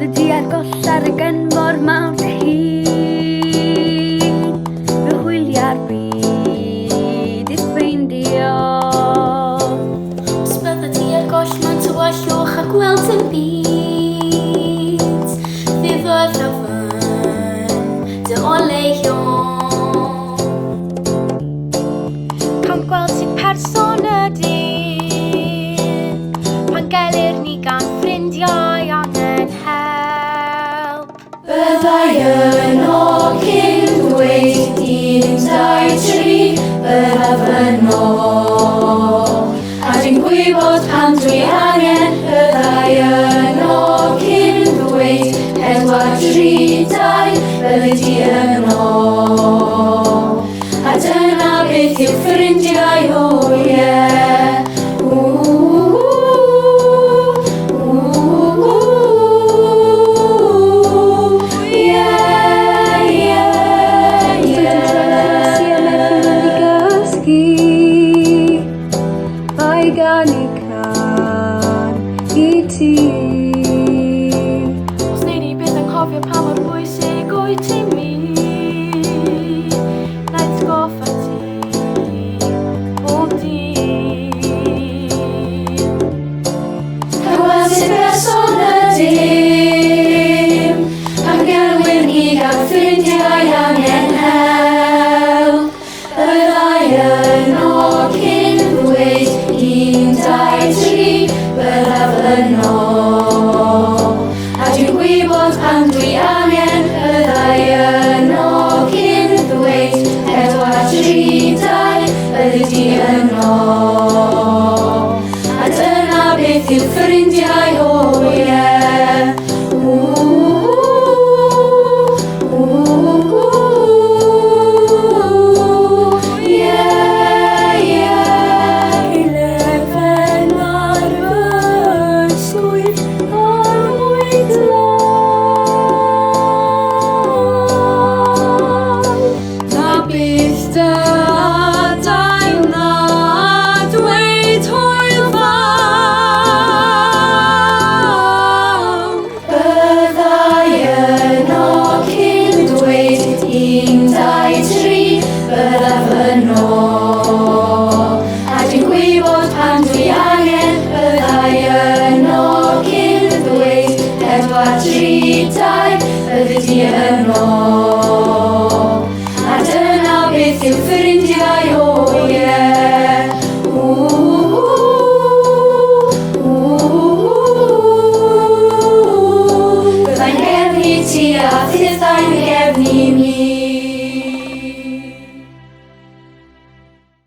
Wedi ar goll ar y gynmor mawr dy hun. Fy hwylia'r byd i'r ffeindio. Os bydda ti ar goll mewn tywyllwch a gweld yn byd, fydd oedd rhyfyn dy oleio. Pan gweld ti person ydyn, pan gelir ni gan ffrindiau angen help. Byddai yno cyn dweud 1, 2, 3, byddaf yno. A dwi'n gwybod pan dwi angen, byddai yno cyn dweud 4, 3, 2, byddi di yno. A dyna beth yw ffrindiau, oh yeah. Gan I can I ti. Os neud ni byth yn cofio pa mor bwysig wyt ti mi, na'n atgoffa ti bob dydd. Cyweld sy'n person ydym, pan gelwyn ni gan ffrindiau angen help. Byddai yno cyn dweud 1, 2, 3, byddaf yno. A dwi'n gwybod pan dwi angen, byddai yno cyn dweud 4, 3, 2, byddi di yno. A dyna beth yw ffrindiau, oh yeah. Byddaf yno. A dwi'n gwybod pan dwi angen, byddai yno cyn dweud 4, 3, 2, byddi di yno.